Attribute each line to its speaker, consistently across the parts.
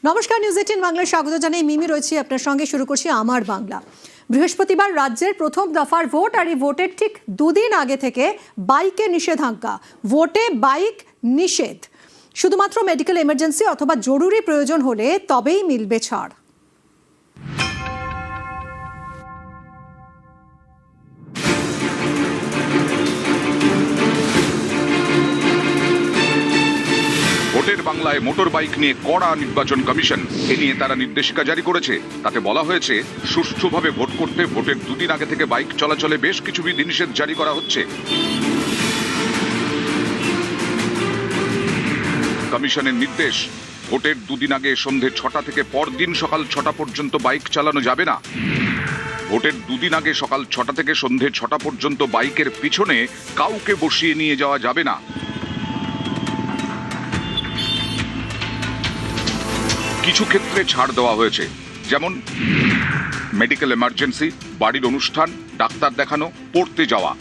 Speaker 1: নমস্কার, নিউজ 18 বাংলায় স্বাগত জানাই। মিমি রয়েছে আপনার সঙ্গে। শুরু করছি আমার বাংলা। বৃহস্পতিবার রাজ্যের প্রথম দফার ভোট, আর এই ভোটের ঠিক দুদিন আগে থেকে বাইকে নিষেধাজ্ঞা। ভোটে বাইক নিষেধ, শুধুমাত্র মেডিকেল এমার্জেন্সি অথবা জরুরি প্রয়োজন হলে তবেই মিলবে ছাড়।
Speaker 2: ভোটের বাংলায় মোটর বাইক নিয়ে কড়া নির্বাচন কমিশন। এ নিয়ে তারা নির্দেশিকা জারি করেছে। তাতে বলা হয়েছে, সুষ্ঠুভাবে ভোট করতে ভোটের দুদিন আগে থেকে বাইক চলাচলে বেশ কিছু বিধিনিষেধ জারি করা হচ্ছে। কমিশনের নির্দেশ, ভোটের দুদিন আগে সন্ধে 6টা থেকে পরদিন সকাল 6টা পর্যন্ত বাইক চালানো যাবে না। ভোটের দুদিন আগে সকাল 6টা থেকে সন্ধে 6টা পর্যন্ত বাইকের পিছনে কাউকে বসিয়ে নিয়ে যাওয়া যাবে না। কিছু ক্ষেত্রে ছাড় দেওয়া হয়েছে, যেমন মেডিকেল এমার্জেন্সি, বাড়ির অনুষ্ঠান, ডাক্তার দেখানো, পড়তে যাওয়া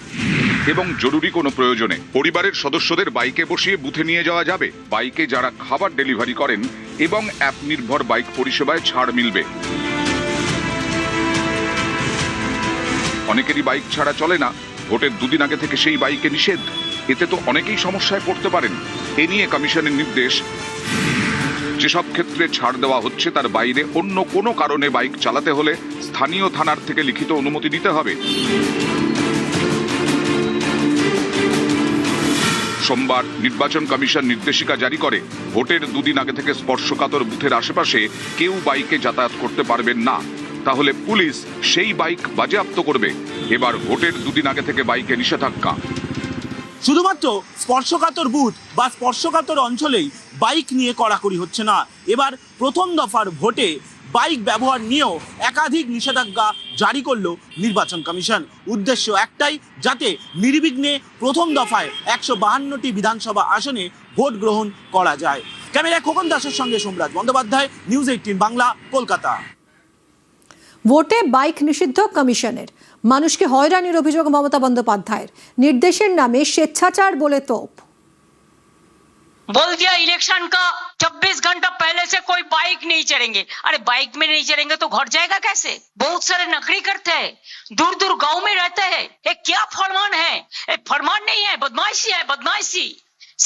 Speaker 2: এবং জরুরি কোনো প্রয়োজনে পরিবারের সদস্যদের বাইকে বসিয়ে বুথে নিয়ে যাওয়া যাবে। বাইকে যারা খাবার ডেলিভারি করেন এবং অ্যাপ নির্ভর বাইক পরিষেবায় ছাড় মিলবে। অনেকেরই বাইক ছাড়া চলে না, ভোটের দুদিন আগে থেকে সেই বাইকে নিষেধ। এতে তো অনেকেই সমস্যায় পড়তে পারেন। এ নিয়ে কমিশনের নির্দেশ, যেসব ক্ষেত্রে ছাড় দেওয়া হচ্ছে তার বাইরে অন্য কোনো কারণে বাইক চালাতে হলে স্থানীয় থানার থেকে লিখিত অনুমতি নিতে হবে। সোমবার নির্বাচন কমিশন নির্দেশিকা জারি করে, ভোটের দুদিন আগে থেকে স্পর্শকাতর বুথের আশেপাশে কেউ বাইকে যাতায়াত করতে পারবেন না, তাহলে পুলিশ সেই বাইক বাজেয়াপ্ত করবে। এবার ভোটের দুদিন আগে থেকে বাইকে নিষেধাজ্ঞা।
Speaker 3: শুধুমাত্র স্পর্শকাতর বুথ বা স্পর্শকাতর অঞ্চলেই বাইক নিয়ে কড়াকড়ি হচ্ছে না। এবার প্রথম দফার ভোটে বাইক ব্যবহার নিয়েও একাধিক নিষেধাজ্ঞা জারি করলো নির্বাচন কমিশন। উদ্দেশ্য একটাই, যাতে নির্বিঘ্নে প্রথম দফায় 152টি বিধানসভা আসনে ভোট গ্রহণ করা যায়। ক্যামেরায় খোকন দাসের সঙ্গে সোমরাজ বন্দ্যোপাধ্যায়, নিউজ 18 বাংলা, কলকাতা।
Speaker 1: ভোটে বাইক নিষিদ্ধ কমিশনের। মানুষকে হয়রানির অভিযোগ মমতা বন্দ্যোপাধ্যায়ের। নির্দেশের নামে স্বেচ্ছাচার বলে তোপ।
Speaker 4: बोल दिया इलेक्शन का 24 घंटा पहले से कोई बाइक नहीं चढ़ेंगे। अरे बाइक में नहीं चढ़ेंगे तो घर जाएगा कैसे? बहुत सारे नौकरी करते हैं, दूर दूर गांव में रहते हैं। ये क्या फरमान है? ये फरमान नहीं है, बदमाशी है, बदमाशी,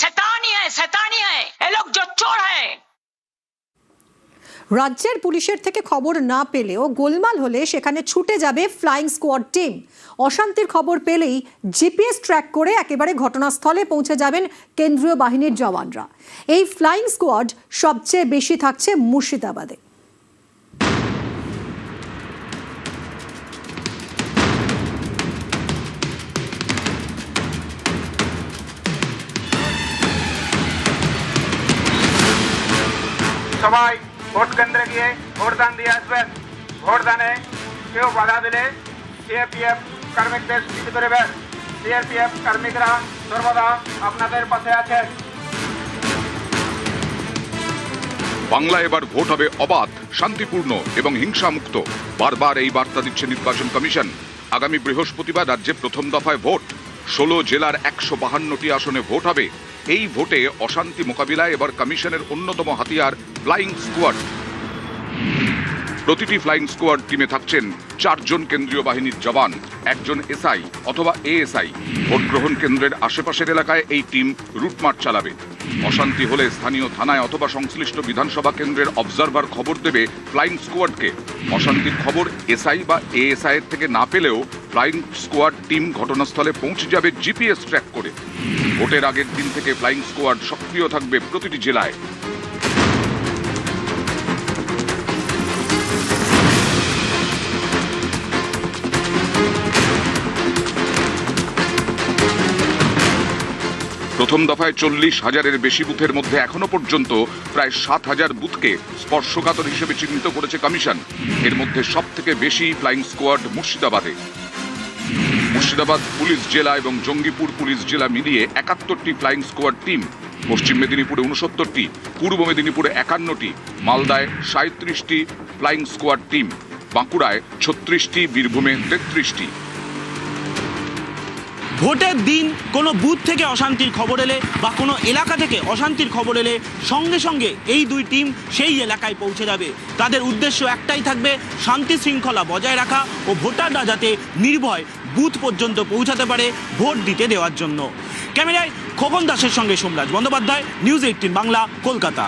Speaker 4: शैतानी है। ये लोग जो चोर है।
Speaker 1: রাজ্যের পুলিশের থেকে খবর না পেলেও গোলমাল হলে সেখানে ছুটে যাবে ফ্লাইং স্কোয়াড টিম। অশান্তির খবর পেলেই জিপিএস ট্র্যাক করে একেবারে ঘটনাস্থলে পৌঁছে যাবেন কেন্দ্রীয় বাহিনীর জওয়ানরা। এই ফ্লাইং স্কোয়াড সবচেয়ে বেশি থাকছে মুর্শিদাবাদে।
Speaker 5: সবাই ভোট কেন্দ্রে গিয়ে ভোটদান দিয়ে আসবেন। ভোটদানে কেউ বাধা দিলে সিআরপিএফ কর্মীদের স্মৃতি করবেন। সিআরপিএফ কর্মীরা সর্বদা আপনাদের পাশে আছেন।
Speaker 2: বাংলা এবার ভোট হবে অবাধ, শান্তিপূর্ণ এবং হিংসামুক্ত। বারবার এই বার্তা দিচ্ছে নির্বাচন কমিশন। আগামী বৃহস্পতিবার রাজ্যে প্রথম দফায় ভোট। 16 জেলার 152টি আসনে ভোট হবে। এই ভোটে অশান্তি মোকাবিলায় এবার কমিশনের অন্যতম হাতিয়ার ফ্লাইং স্কোয়াড। প্রতিটি ফ্লাইং স্কোয়াড টিমে থাকছেন 4 জন কেন্দ্রীয় বাহিনীর জওয়ান, 1 জন এসআই অথবা এএসআই। ভোট গ্রহণ কেন্দ্রের আশেপাশের এলাকায় এই টিম রুটমার্চ চালাবে। অশান্তি হলে স্থানীয় থানায় অথবা সংশ্লিষ্ট বিধানসভা কেন্দ্রের অবজারভার খবর দেবে ফ্লাইং স্কোয়াডকে। অশান্তির খবর এসআই বা এএসআই এর থেকে না পেলেও ফ্লাইং স্কোয়াড টিম ঘটনাস্থলে পৌঁছে যাবে জিপিএস ট্র্যাক করে। ভোটের আগের দিন থেকে ফ্লাইং স্কোয়াড সক্রিয় থাকবে প্রতিটি জেলায়। প্রথম দফায় 40,000-এর বেশি বুথের মধ্যে এখনো পর্যন্ত প্রায় 7,000 বুথকে স্পর্শকাতর হিসেবে চিহ্নিত করেছে কমিশন। এর মধ্যে সব থেকে বেশি ফ্লাইং স্কোয়াড মুর্শিদাবাদে। মুর্শিদাবাদ পুলিশ জেলা এবং জঙ্গিপুর পুলিশ জেলা মিলিয়ে 71টি ফ্লাইং স্কোয়াড টিম। পশ্চিম মেদিনীপুরে 69টি, পূর্ব মেদিনীপুরে 51টি, মালদায় 37টি ফ্লাইং স্কোয়াড টিম, বাঁকুড়ায় 36টি, বীরভূমে 33টি।
Speaker 3: ভোটের দিন কোনো বুথ থেকে অশান্তির খবর এলে বা কোনো এলাকা থেকে অশান্তির খবর এলে সঙ্গে সঙ্গে এই দুই টিম সেই এলাকায় পৌঁছে যাবে। তাদের উদ্দেশ্য একটাই থাকবে, শান্তি শৃঙ্খলা বজায় রাখা ও ভোটাররা যাতে নির্ভয় বুথ পর্যন্ত পৌঁছাতে পারে ভোট দিতে দেওয়ার জন্য। ক্যামেরায় খোকন দাসের সঙ্গে সোমরাজ বন্দ্যোপাধ্যায়, নিউজ 18 বাংলা, কলকাতা।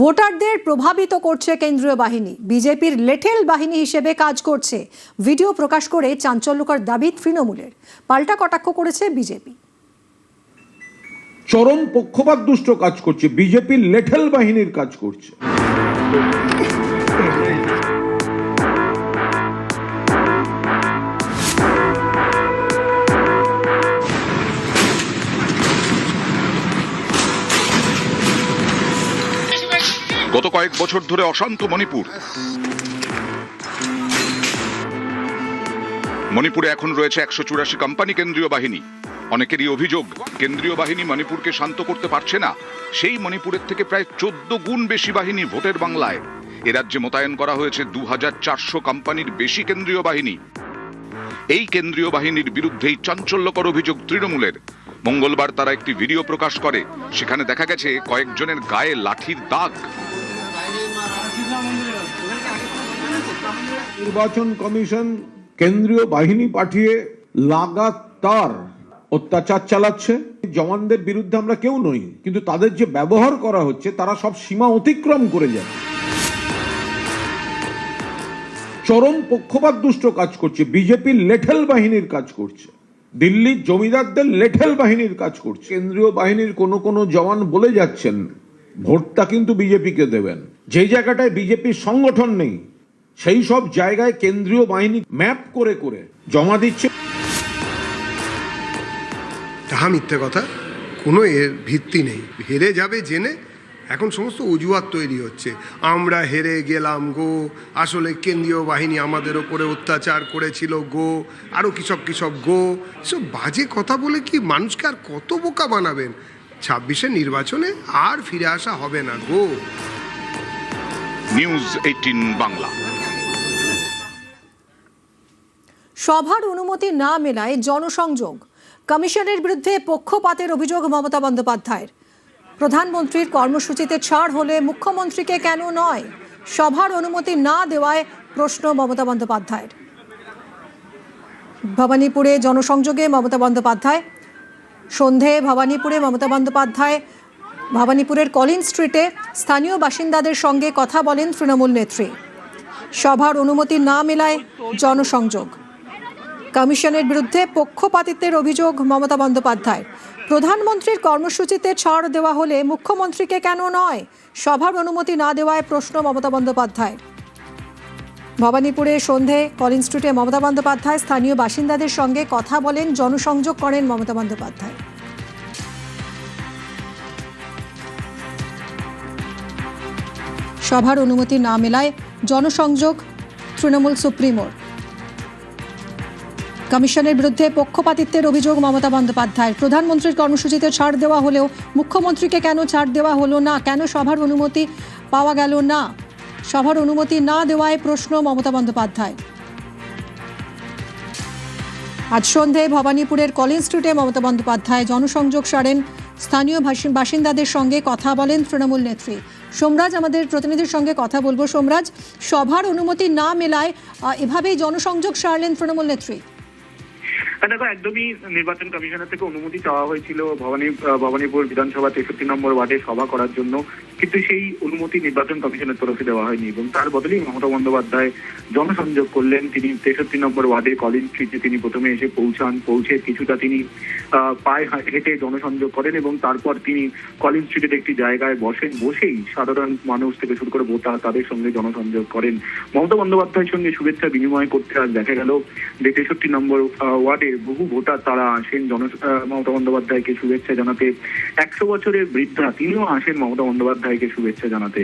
Speaker 1: ভোটারদের প্রভাবিত করছে কেন্দ্রীয় বাহিনী, বিজেপির লেঠেল বাহিনী হিসেবে কাজ করছে। ভিডিও প্রকাশ করে চাঞ্চল্যকর দাবি তৃণমূলের, পাল্টা কটাক্ষ করেছে বিজেপি।
Speaker 6: চরম পক্ষপাত দুষ্ট কাজ করছে, বিজেপির লেঠেল বাহিনীর কাজ করছে।
Speaker 2: গত কয়েক বছর ধরে অশান্ত মণিপুরে এখন রয়েছে 184 কোম্পানি কেন্দ্রীয় বাহিনী। অনেকেরই অভিযোগ, কেন্দ্রীয় বাহিনী মণিপুরকে শান্ত করতে পারছে না। সেই মণিপুরের থেকে প্রায় 14 গুণ বেশি বাহিনী ভোটের বাংলায়। এ রাজ্যে মোতায়েন করা হয়েছে 2400 কোম্পানির বেশি কেন্দ্রীয় বাহিনী। এই কেন্দ্রীয় বাহিনীর বিরুদ্ধেই চাঞ্চল্যকর অভিযোগ তৃণমূলের। মঙ্গলবার তারা একটি ভিডিও প্রকাশ করে, সেখানে দেখা গেছে কয়েকজনের গায়ে লাঠির দাগ।
Speaker 6: নির্বাচন কমিশন কেন্দ্রীয় বাহিনী পাঠিয়ে লাগাতার অত্যাচার চালাচ্ছে। জওয়ানদের বিরুদ্ধে আমরা কেউ নই, কিন্তু তাদের যে ব্যবহার করা হচ্ছে তারা সব সীমা অতিক্রম করে যায়। চরম পক্ষপাত দুষ্ট কাজ করছে, বিজেপির লেঠেল বাহিনীর কাজ করছে, দিল্লির জমিদারদের লেঠেল বাহিনীর কাজ করছে। কেন্দ্রীয় বাহিনীর কোনো জওয়ান বলে যাচ্ছেন ভোটটা কিন্তু বিজেপিকে দেবেন। যে জায়গাটায় বিজেপির সংগঠন নেই সেই সব জায়গায় কেন্দ্রীয় বাহিনী ম্যাপ করে করে জমা দিচ্ছে।
Speaker 7: তাহা মিথ্যে কথা, কোনো এর ভিত্তি নেই। হেরে যাবে জেনে এখন সমস্ত অজুহাত তৈরি হচ্ছে, আমরা হেরে গেলাম গো, আসলে কেন্দ্রীয় বাহিনী আমাদের ওপরে অত্যাচার করেছিল গো, আরও কিসব গো। এসব বাজে কথা বলে কি মানুষকে আর কত বোকা বানাবেন? 26-এর নির্বাচনে আর ফিরে আসা হবে না গো।
Speaker 2: নিউজ 18 বাংলা।
Speaker 1: সভার অনুমতি না মেলায় জনসংযোগ, কমিশনের বিরুদ্ধে পক্ষপাতের অভিযোগ মমতা বন্দ্যোপাধ্যায়ের। প্রধানমন্ত্রীর কর্মসূচিতে ছাড় হলে মুখ্যমন্ত্রীকে কেন নয়? সভার অনুমতি না দেওয়ায় প্রশ্ন মমতা বন্দ্যোপাধ্যায়ের। ভবানীপুরে জনসংযোগে মমতা বন্দ্যোপাধ্যায়, সন্ধে ভবানীপুরে মমতা বন্দ্যোপাধ্যায় ভবানীপুরের কলিন স্ট্রিটে স্থানীয় বাসিন্দাদের সঙ্গে কথা বলেন তৃণমূল নেত্রী। সভার অনুমতি না মেলায় জনসংযোগ, কমিশনের বিরুদ্ধে পক্ষপাতিত্বের অভিযোগ মমতা বন্দ্যোপাধ্যায়। প্রধানমন্ত্রীর কর্মসূচিতে ছাড় দেওয়া হলে মুখ্যমন্ত্রীকে কেন নয়? সভার অনুমতি না দেওয়ায় প্রশ্ন মমতা বন্দ্যোপাধ্যায়। ভবানীপুরে সন্ধে কলিন স্ট্রিটে মমতা বন্দ্যোপাধ্যায় স্থানীয় বাসিন্দাদের সঙ্গে কথা বলেন, জনসংযোগ করেন মমতা বন্দ্যোপাধ্যায়। সভার অনুমতি না মেলায় জনসংযোগ তৃণমূল সুপ্রিমোর। কমিশনের বিরুদ্ধে পক্ষপাতিত্বের অভিযোগ মমতা বন্দ্যোপাধ্যায়ের। প্রধানমন্ত্রীর কর্মসূচিতে ছাড় দেওয়া হলেও মুখ্যমন্ত্রীকে কেন ছাড় দেওয়া হলো না? কেন সভার অনুমতি পাওয়া গেল না? সভার অনুমতি না দেওয়ায় প্রশ্ন মমতা বন্দ্যোপাধ্যায়। আজ সন্ধে ভবানীপুরের কলিন স্ট্রিটে মমতা বন্দ্যোপাধ্যায় জনসংযোগ সারেন, স্থানীয় বাসিন্দাদের সঙ্গে কথা বলেন তৃণমূল নেত্রী। সোমরাজ, আমাদের প্রতিনিধির সঙ্গে কথা বলবো। সোমরাজ, সভার অনুমতি না মেলায় এভাবেই জনসংযোগ সারলেন তৃণমূল নেত্রী।
Speaker 8: দেখো, একদমই নির্বাচন কমিশনের থেকে অনুমতি চাওয়া হয়েছিল ভবানীপুর বিধানসভা 63 নম্বর ওয়ার্ডে সভা করার জন্য, কিন্তু সেই অনুমতি নির্বাচন কমিশনের তরফে দেওয়া হয়নি এবং তার বদলেই মমতা বন্দ্যোপাধ্যায় জনসংযোগ করলেন। তিনি 63 নম্বর ওয়ার্ডে কলিন স্ট্রিটে তিনি প্রথমে এসে পৌঁছে কিছুটা তিনি পায়ে হেঁটে জনসংযোগ করেন এবং তারপর তিনি কলিন স্ট্রিটের একটি জায়গায় বসেই সাধারণ মানুষ থেকে শুরু করে ভোটার তাদের সঙ্গে জনসংযোগ করেন। মমতা বন্দ্যোপাধ্যায়ের সঙ্গে শুভেচ্ছা বিনিময় করতে আজ দেখা গেল যে 63 নম্বর ওয়ার্ডে বহু ভোটার তারা আসেন মমতা বন্দ্যোপাধ্যায়কে শুভেচ্ছা জানাতে। 100 বছরের বৃদ্ধা তিনিও আসেন মমতা বন্দ্যোপাধ্যায়কে শুভেচ্ছা জানাতে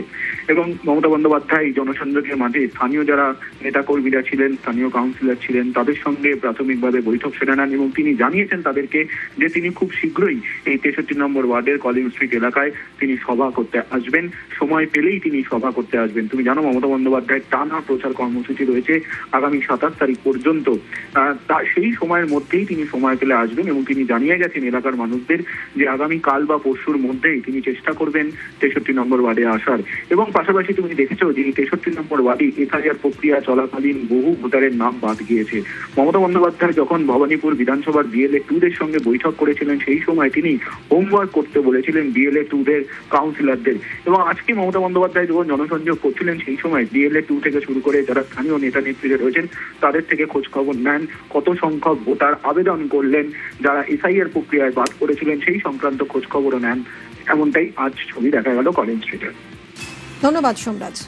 Speaker 8: এবং মমতা বন্দ্যোপাধ্যায় জনসংযোগের মাঝে স্থানীয় যারা নেতাকর্মীরা ছিলেন, স্থানীয় কাউন্সিলর ছিলেন, তাদের সঙ্গে প্রাথমিকভাবে বৈঠক সেরে নেন এবং তিনি জানিয়েছেন তাদেরকে যে তিনি খুব শীঘ্রই এই 63 নম্বর ওয়ার্ডের কলিন স্ট্রিট এলাকায় তিনি সভা করতে আসবেন, সময় পেলেই তিনি সভা করতে আসবেন। তুমি জানো মমতা বন্দ্যোপাধ্যায়ের টানা প্রচার কর্মসূচি রয়েছে আগামী 27 তারিখ পর্যন্ত। সেই সময়ের মধ্যেই তিনি সময় পেলে আসবেন এবং তিনি জানিয়ে গেছেন এলাকার মানুষদের যে আগামী কাল বা পরশুর মধ্যেই তিনি চেষ্টা করবেন 63 নম্বর ওয়ার্ডে আসার। এবং পাশাপাশি তুমি দেখেছো যে 63 নম্বর ওয়ার্ডে এফআইআর প্রক্রিয়া চলাকালীন বহু ভোটারের নাম বাদ গিয়েছে। মমতা বন্দ্যোপাধ্যায় যখন ভবানীপুর বিধানসভার BLA 2-দের সঙ্গে বৈঠক করেছিলেন সেই সময় তিনি হোমওয়ার্ক করতে বলেছিলেন BLA 2-দের কাউন্সিলরদের। এবং আজকে মমতা বন্দ্যোপাধ্যায় যখন জনসংযোগ করছিলেন সেই সময় BLA 2 থেকে শুরু করে যারা স্থানীয় নেতা নেত্রীরা রয়েছেন তাদের থেকে খোঁজ খবর নেন, কত সংখ্যক ভোটার আবেদন করলেন, যারা এসআইআর প্রক্রিয়ায় বাদ করেছিলেন সেই সংক্রান্ত খোঁজ খবরও নেন। এমনটাই আজ ছবি দেখা গেল কলেজ স্ট্রিটে।
Speaker 1: ধন্যবাদ সোমরাজ।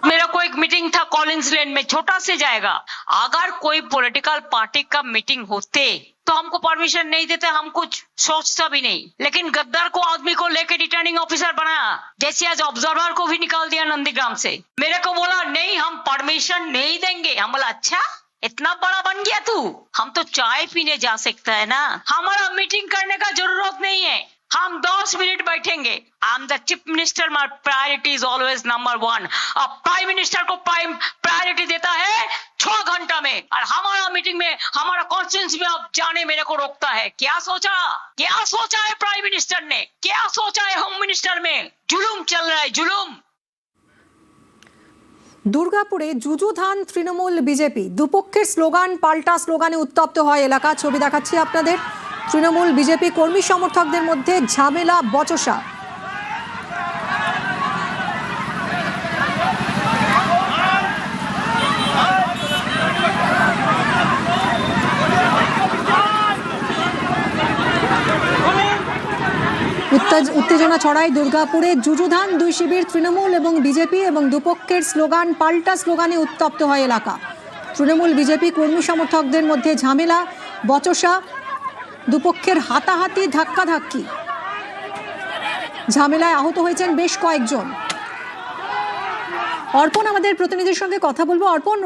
Speaker 4: मेरा को एक मीटिंग था कॉलिंस लेन में, छोटा से जाएगा। अगर कोई पॉलिटिकल पार्टी का मीटिंग होते तो हमको परमिशन नहीं देते, हम कुछ सोचता भी नहीं। लेकिन गद्दार को आदमी को लेके रिटर्निंग ऑफिसर बनाया, जैसे आज ऑब्जर्वर को भी निकाल दिया नंदीग्राम से। मेरे को बोला नहीं हम परमिशन नहीं देंगे। हम बोला अच्छा इतना बड़ा बन गया तू, हम तो चाय पीने जा सकता है ना, हमारा मीटिंग करने का जरूरत नहीं है, हम 10 मिनट बैठेंगे। I am the chief minister, my priority is always number 1। अब प्राइम मिनिस्टर को प्रायोरिटी देता है 6 घंटा में, और हमारा मीटिंग में हमारा कॉन्स्टिट्यूंसी में अब जाने मेरे को रोकता है। क्या सोचा है प्राइम मिनिस्टर ने, क्या सोचा है होम मिनिस्टर में? जुलूम चल रहा है, जुलूम।
Speaker 1: দুর্গাপুরে যুযুধান তৃণমূল বিজেপি, দুপক্ষের স্লোগান পাল্টা স্লোগানে উত্তপ্ত হয় এলাকা। ছবি দেখাচ্ছি আপনাদের। তৃণমূল বিজেপি কর্মী সমর্থকদের মধ্যে ঝামেলা বচসা। উত্তেজনা ছড়ায় দুর্গাপুরে। যুযুধান দুই শিবির তৃণমূল এবং বিজেপি, এবং দুপক্ষের স্লোগান পাল্টা স্লোগানে উত্তপ্ত হয় এলাকা। তৃণমূল বিজেপি কর্মী সমর্থকদের মধ্যে ঝামেলা বচসা, দুপক্ষের হাতাহাতি ধাক্কাধাক্কি। ঝামেলায় আহত হয়েছেন বেশ কয়েকজন। অর্পণ আমাদের প্রতিনিধির সঙ্গে কথা বলবো। অর্পণ,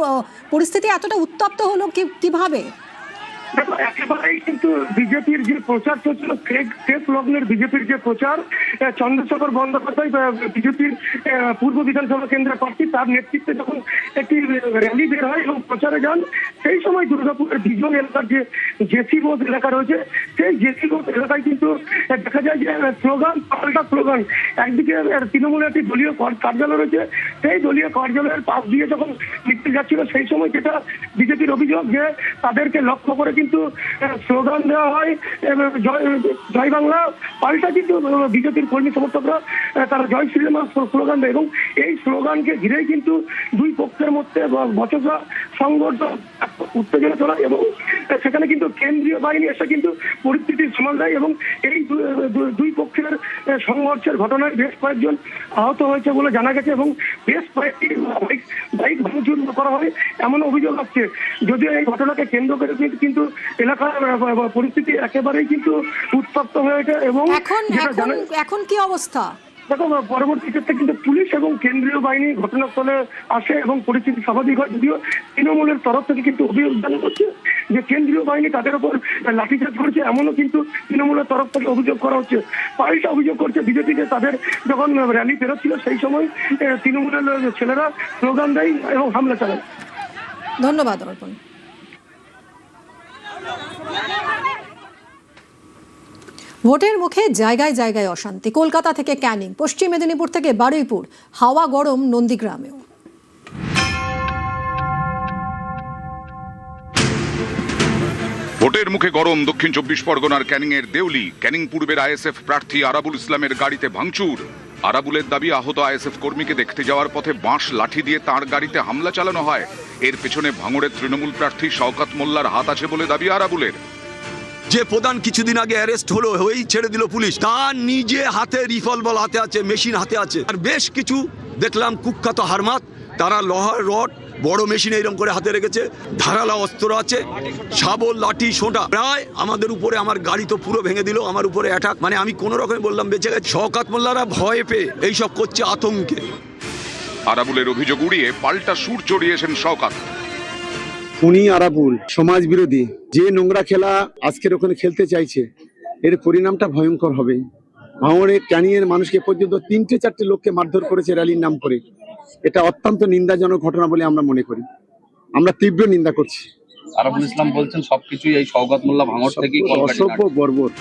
Speaker 1: পরিস্থিতি এতটা উত্তপ্ত হলো কিভাবে?
Speaker 9: একেবারেই কিন্তু বিজেপির যে প্রচার চলছিল, ফেক লগ্নের বিজেপির যে প্রচার, চন্দ্রশেখর বন্দ্যোপাধ্যায় বিজেপির পূর্ব বিধানসভা কেন্দ্রের প্রার্থী, তার নেতৃত্বে যখন একটি র্যালি বের হয় এবং প্রচারে যান, সেই সময় দুর্গাপুরের বিজন এলাকার যে জেসি রোড এলাকা রয়েছে, সেই জেসি রোড এলাকায় কিন্তু দেখা যায় যে স্লোগান পাল্টা স্লোগান। একদিকে তৃণমূলের একটি দলীয় কার্যালয় রয়েছে, সেই দলীয় কার্যালয়ের পাশ দিয়ে যখন মিছিল যাচ্ছিল সেই সময় যেটা বিজেপির অভিযোগ যে তাদেরকে লক্ষ্য করে কিন্তু স্লোগান দেওয়া হয় জয় বাংলা, পাল্টা কিন্তু বিজেপির কর্মী সমর্থকরা তারা জয় শ্রীরাম স্লোগান দেয়। এবং এই স্লোগানকে ঘিরেই কিন্তু দুই পক্ষের মধ্যে বচসা, সংঘর্ষ, উত্তেজনা চলা, এবং সেখানে কিন্তু কেন্দ্রীয় বাহিনী এসে কিন্তু পরিস্থিতি সামাল দেয়। এবং এই দুই পক্ষের সংঘর্ষের ঘটনায় বেশ কয়েকজন আহত হয়েছে বলে জানা গেছে এবং বেশ কয়েকটি বাইক ভাঙচুর করা হয় এমন অভিযোগ আসছে। যদিও এই ঘটনাকে কেন্দ্র করে কিন্তু এলাকার পরিস্থিতি একেবারেই কিন্তু উত্তপ্ত হয়েছে। এবং
Speaker 1: এখন কি অবস্থা?
Speaker 9: দেখো, পরবর্তী ক্ষেত্রে কিন্তু পুলিশ এবং কেন্দ্রীয় বাহিনী ঘটনাস্থলে আসে এবং পরিস্থিতি স্বাভাবিক হয়। যদিও তৃণমূলের তরফ থেকে কিন্তু অভিযোগ জানানো হচ্ছে যে কেন্দ্রীয় বাহিনী তাদের উপর লাঠিচার্জ করেছে, এমনও কিন্তু তৃণমূলের তরফ থেকে অভিযোগ করা হচ্ছে। পাল্টা অভিযোগ করছে বিজেপিকে, তাদের যখন র্যালি বেরোচ্ছিল সেই সময় তৃণমূলের ছেলেরা স্লোগান দেয় এবং হামলা চালায়।
Speaker 1: ধন্যবাদ অর্পণ। ভোটের মুখে জায়গায় জায়গায় অশান্তি। কলকাতা থেকে ক্যানিং, পশ্চিম মেদিনীপুর থেকে বারুইপুর, হাওয়া গরম নন্দীগ্রামেও।
Speaker 2: ভোটের মুখে গরম দক্ষিণ 24 পরগনার ক্যানিং এর দেউলি। ক্যানিং পূর্বের আইএসএফ প্রার্থী আরাবুল ইসলামের গাড়িতে ভাঙচুর। আরাবুলের দাবি আহত আইএসএফ কর্মীকে দেখতে যাওয়ার পথে বাঁশ লাঠি দিয়ে তাঁর গাড়িতে হামলা চালানো হয়। এর পেছনে ভাঙড়ের তৃণমূল প্রার্থী শওকত মোল্লার হাত আছে বলে দাবি আরাবুলের।
Speaker 10: যে প্রধান কিছুদিন আগে অ্যারেস্ট হলো, হয়েই ছেড়ে দিল পুলিশ, তার নিজে হাতে রিভলভার হাতে আছে, মেশিন হাতে আছে। আর বেশ কিছু দেখলাম কুখ্যাত হারমাত, তারা লোহার রড, বড় মেশিন এইরকম করে হাতে রেখেছে, ধারালো অস্ত্র আছে, শাবল, লাঠি, সোঁটা। প্রায় আমাদের উপরে, আমার গাড়ি তো পুরো ভেঙে দিল, আমার উপরে অ্যাটাক। মানে আমি কোনো রকমে বললাম বেঁচে গেছে। শওকত মোল্লারা ভয়ে পেয়ে এইসব করছে আতঙ্কে।
Speaker 2: আরাবুলের অভিযোগ উড়িয়ে পাল্টা সুর চড়িয়েছেন শওকত।
Speaker 11: উনি আরাবুল সমাজ বিরোধী, যে নোংরা খেলা আজকের ওখানে খেলতে চাইছে, এর পরিণামটা ভয়ঙ্কর হবে। ভাঙড়ে ক্যানিংয়ের মানুষকে পর্যন্ত 3-4 লোককে মারধর করেছে র্যালির নাম করে। এটা অত্যন্ত নিন্দাজনক ঘটনা বলে আমরা মনে করি। আমরা তীব্র নিন্দা করছি।
Speaker 12: আরাবুল ইসলাম বলছেন সবকিছুই এই শওকত মোল্লা ভাঙড় থেকেই
Speaker 11: অসভ্য বর্বর।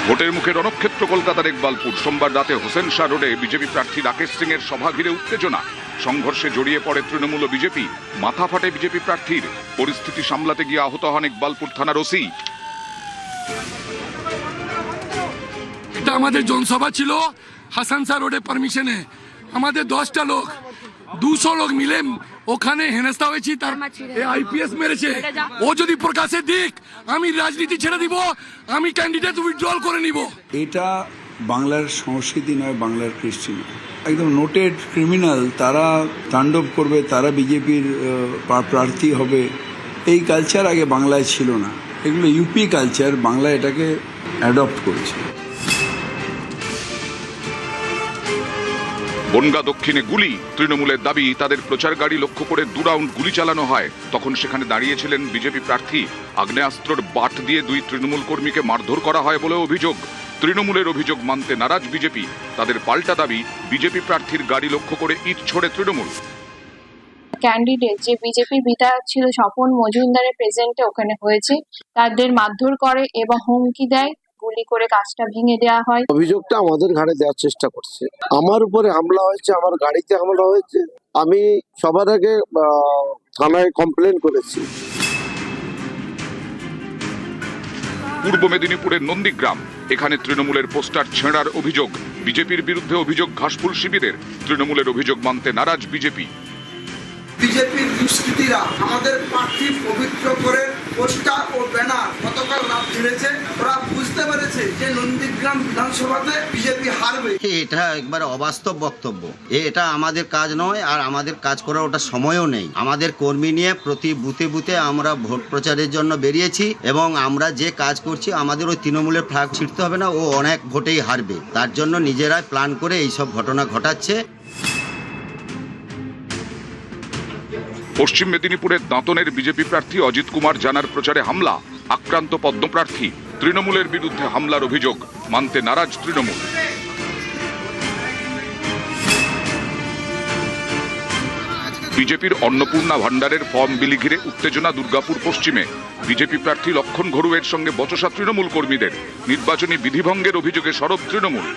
Speaker 2: ভোটের মুখে রণক্ষেত্র কলকাতার ইকবালপুর। সোমবার রাতে হোসেন শাহ রোডে বিজেপি প্রার্থী রাকেশ সিং এর সভা ঘিরে উত্তেজনা। সংঘর্ষে জড়িয়ে পড়ে তৃণমূল ও বিজেপি। মাথা ফাটে বিজেপি প্রার্থীর। পরিস্থিতি সামলাতে গিয়ে আহত হন ইকবালপুর থানার ওসি।
Speaker 13: এটা আমাদের জনসভা ছিল হাসান শাহ রোডে পারমিশনে। আমাদের 10টা লোক 200 লোক মিলে ওখানে হেনস্থা হয়েছি। তার আইপিএস মেরেছে। ও যদি প্রকাশে দিক আমি রাজনীতি ছেড়ে দিব, আমি ক্যান্ডিডেট উইথড্রল করে নিব।
Speaker 14: এটা বাংলার সংস্কৃতি নয়, বাংলার কৃষ্টি নয়। একদম নোটেড ক্রিমিনাল তারা তাণ্ডব করবে, তারা বিজেপির প্রার্থী হবে, এই কালচার আগে বাংলায় ছিল না। এগুলো ইউপি কালচার, বাংলা এটাকে অ্যাডপ্ট করেছে।
Speaker 2: বনগা দক্ষিণে গুলি। তৃণমূলের দাবি তাদের প্রচার গাড়ি লক্ষ্য করে 2 রাউন্ড গুলি চালানো হয়। তখন সেখানে দাঁড়িয়েছিলেন বিজেপি প্রার্থী। আগ্নেয়াস্ত্রের বাট দিয়ে 2 তৃণমূল কর্মীকে মারধর করা হয় বলে অভিযোগ। তৃণমূলের অভিযোগ মানতে নারাজ বিজেপি। তাদের পাল্টা দাবি বিজেপি প্রার্থীর গাড়ি লক্ষ্য করে ইট ছোড়ে তৃণমূল।
Speaker 15: ক্যান্ডিডেট যে বিজেপি বিধায়ক ছিল স্বপন মজুমদারের প্রেজেন্টে ওখানে হয়েছে, তাদের মারধর করে এবং হুমকি দেয়, গুলি করে কাজটা ভেঙে দেওয়া হয়।
Speaker 11: অভিযোগটা আমাদের ঘাড়ে দেওয়ার চেষ্টা করছে। আমার উপরে হামলা হয়েছে, আমার গাড়িতে হামলা হয়েছে। আমি সবার আগে থানায় কমপ্লেন করেছি।
Speaker 2: পূর্ব মেদিনীপুরের নন্দীগ্রাম। এখানে তৃণমূলের পোস্টার ছেঁড়ার অভিযোগ। বিজেপির বিরুদ্ধে অভিযোগ ঘাসফুল শিবিরের। তৃণমূলের অভিযোগ মানতে নারাজ বিজেপি।
Speaker 16: বিজেপির দুষ্কৃতীরা আমাদের প্রার্থী পবিত্র করে পোস্টার ও ব্যানার গতকাল রাত ঝেড়েছে। ওরা বুঝতে পেরেছে যে নন্দীগ্রাম বিধানসভাতে বিজেপি হারবে।
Speaker 17: এটা একবারে অবাস্তব বক্তব্য। এটা আমাদের কাজ নয়, আর আমাদের কাজ করার ওটা সময়ও নেই। আমাদের কর্মী নিয়ে প্রতি বুথে বুথে আমরা ভোট প্রচারের জন্য বেরিয়েছি এবং আমরা যে কাজ করছি আমাদের ওই তৃণমূলের ফ্ল্যাগ ছিঁড়তে হবে না, ও অনেক ভোটেই হারবে। তার জন্য নিজেরাই প্ল্যান করে এইসব ঘটনা ঘটাচ্ছে।
Speaker 2: পশ্চিম মেদিনীপুরের দাঁতনের বিজেপি প্রার্থী অজিত কুমার জানার প্রচারে হামলা। আক্রান্ত পদ্মপ্রার্থী। তৃণমূলের বিরুদ্ধে হামলার অভিযোগ মানতে নারাজ তৃণমূল। বিজেপির অন্নপূর্ণা ভান্ডারের ফর্ম বিলি ঘিরে উত্তেজনা দুর্গাপুর পশ্চিমে। বিজেপি প্রার্থী লক্ষণ ঘরুয়ের সঙ্গে বচসা তৃণমূল কর্মীদের। নির্বাচনী বিধিভঙ্গের অভিযোগে সরব তৃণমূল।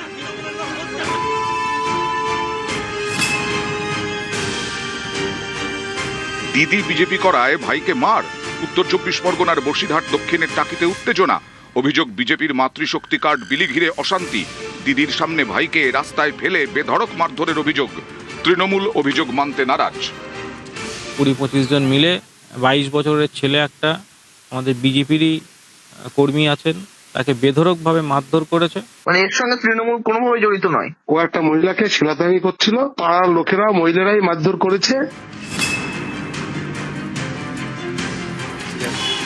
Speaker 2: দিদি বিজেপি করায় ভাইকে মার। উত্তর 24 পরগনার বসিরহাট দক্ষিণের টাকিতে উত্তেজনা। অভিযোগ বিজেপির মাতৃশক্তি কার্ড বিলি ঘিরে অশান্তি। দিদির সামনে ভাইকে রাস্তায় ফেলে বেধড়ক মারধরের অভিযোগ। তৃণমূল অভিযোগ মানতে নারাজ।
Speaker 18: 20-25 জন মিলে 22 বছরের ছেলে একটা আমাদের বিজেপিরই কর্মী আছেন, তাকে বেধড়কভাবে মারধর করেছে।
Speaker 16: মানে এর সঙ্গে তৃণমূল কোনোভাবে জড়িত নয়।
Speaker 9: ও একটা মহিলাকে ছেলেদানি করছিল, পাড়ার লোকেরা মহিলারাই মারধর করেছে।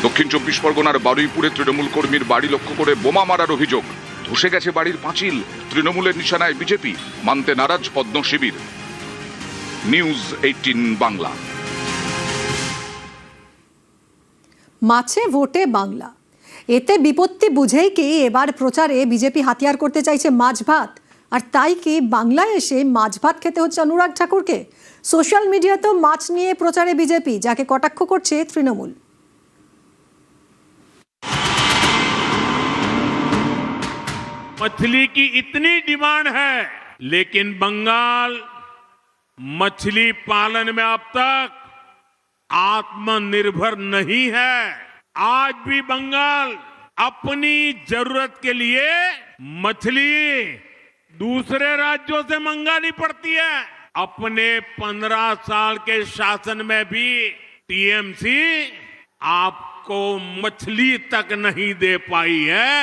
Speaker 2: দক্ষিণ 24 পরগনার বারুইপুরে তৃণমূল কর্মীর বাড়ি লক্ষ্য করে বোমা মারার অভিযোগ। ধসে গেছে বাড়ির পাঁচিল। তৃণমূলের নিশানায় বিজেপি। মানতে নারাজ পদ্ম শিবির। নিউজ 18 বাংলা।
Speaker 1: মাছে ভোটে বাংলা। এতে বিপত্তি বুঝেই কি এবার প্রচারে বিজেপি হাতিয়ার করতে চাইছে মাছ ভাত? আর তাই কি বাংলায় এসে মাছ ভাত খেতে হচ্ছে অনুরাগ ঠাকুরকে? সোশ্যাল মিডিয়াতেও মাছ নিয়ে প্রচারে বিজেপি, যাকে কটাক্ষ করছে তৃণমূল।
Speaker 19: मछली की इतनी डिमांड है, लेकिन बंगाल मछली पालन में अब तक आत्मनिर्भर नहीं है। आज भी बंगाल अपनी जरूरत के लिए मछली दूसरे राज्यों से मंगानी पड़ती है। अपने 15 साल के शासन में भी टीएमसी आपको मछली तक नहीं दे पाई है,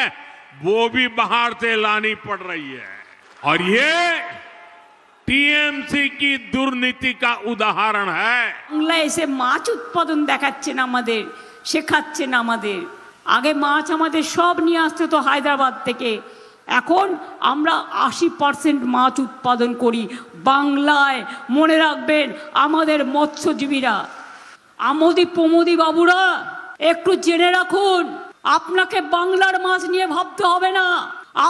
Speaker 19: वो भी बाहर से लानी पड़ रही है। और ये টিএমসি কি দুর্নীতি কা উদাহরণ হ্যায়।
Speaker 4: বাংলা এসে মাছ উৎপাদন দেখাচ্ছেন আমাদের, শেখাচ্ছেন আমাদের। আগে মাছ আমাদের সব নিয়ে আসতে তো হায়দ্রাবাদ থেকে, এখন আমরা 80% মাছ উৎপাদন করি বাংলায়। মনে রাখবেন আমাদের মৎস্যজীবীরা, আমোদি প্রমোদি বাবুরা, একটু জেনে রাখুন, আপনাকে বাংলার মাছ নিয়ে ভাবতে হবে না।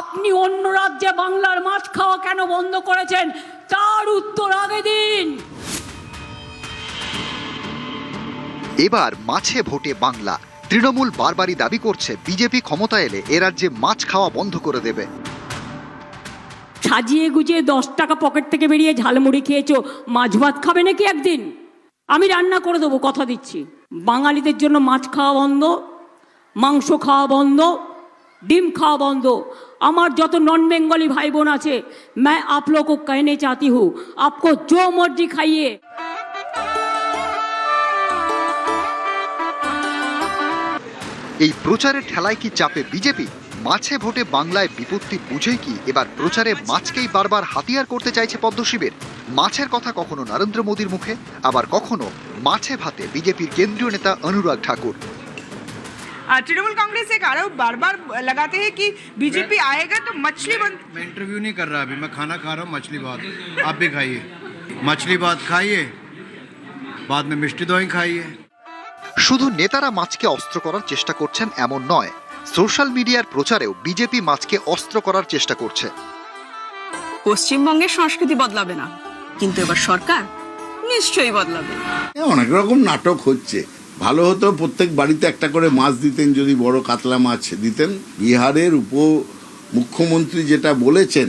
Speaker 4: আপনি অন্য রাজ্যে বাংলার মাছ খাওয়া কেন বন্ধ করেছেন তার উত্তর আগে দিন।
Speaker 20: এবার মাছে ভোটে বাংলা। তৃণমূল বারবারই দাবি করছে বিজেপি ক্ষমতা এলে এ রাজ্যে মাছ খাওয়া বন্ধ করে দেবে।
Speaker 21: সাজিয়ে গুজিয়ে 10 টাকা পকেট থেকে বেরিয়ে ঝালমুড়ি খেয়েছো, মাছ ভাত খাবে নাকি একদিন? আমি রান্না করে দেবো, কথা দিচ্ছি। বাঙালিদের জন্য মাছ খাওয়া বন্ধ, মাংস খাওয়া বন্ধ, ডিম খাওয়া বন্ধ। আমার যত নন বেঙ্গলি भाई बहन আছে, मैं आप लोगों को कहने चाहती हूँ, आपको जो मर्जी खाइए।
Speaker 20: এই প্রচারের ঠেলায় কি চাপে বিজেপি? মাছে ভোটে বাংলায় বিপত্তি বুঝে কি এবার প্রচারে মাছকেই বারবার হাতিয়ার করতে চাইছে পদ্মশিবির? মাছের কথা কখনো নরেন্দ্র মোদীর মুখে, আবার কখনো মাছে ভাতে বিজেপির কেন্দ্রীয় নেতা অনুরাগ ঠাকুর।
Speaker 22: तृणमूल कांग्रेस एक आरोप बार बार लगाते हैं कि बीजेपी आएगा तो मछली बंद।
Speaker 23: मैं इंटरव्यू नहीं कर रहा, अभी मैं खाना खा रहा हूँ, मछली भात। आप भी खाइए, मछली भात खाइए, बाद में मिष्टी दही खाइए।
Speaker 20: শুধু নেতারা মাছকে অস্ত্র করার চেষ্টা করছেন এমন নয়, সোশ্যাল মিডিয়ার প্রচারেও বিজেপি মাছকে অস্ত্র করার চেষ্টা করছে।
Speaker 22: পশ্চিমবঙ্গের সংস্কৃতি বদলাবে না, কিন্তু এবার সরকার নিশ্চয়ই বদলাবে।
Speaker 24: অনেক রকম নাটক হচ্ছে। ভালো হতো প্রত্যেক বাড়িতে একটা করে মাছ দিতেন, যদি বড় কাতলা মাছ দিতেন। বিহারের মুখ্যমন্ত্রী যেটা বলেছেন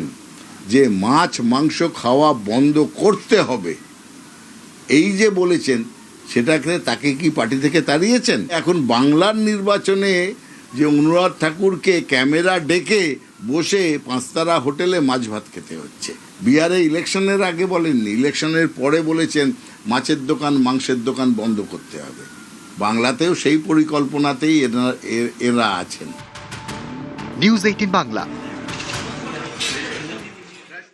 Speaker 24: যে মাছ মাংস খাওয়া বন্ধ করতে হবে, এই যে বলেছেন, সেটাকে তাকে কি পার্টি থেকে তাড়িয়েছেন? এখন বাংলার নির্বাচনে যে অনুরাগ ঠাকুরকে ক্যামেরা ডেকে বসে 5 তারা হোটেলে মাছ ভাত খেতে হচ্ছে। বিহারে ইলেকশনের আগে বলেননি, ইলেকশনের পরে বলেছেন মাছের দোকান মাংসের দোকান বন্ধ করতে হবে। বাংলাতেও সেই পরিকল্পনাতেই এরা আছেন।
Speaker 20: নিউজ 18 বাংলা।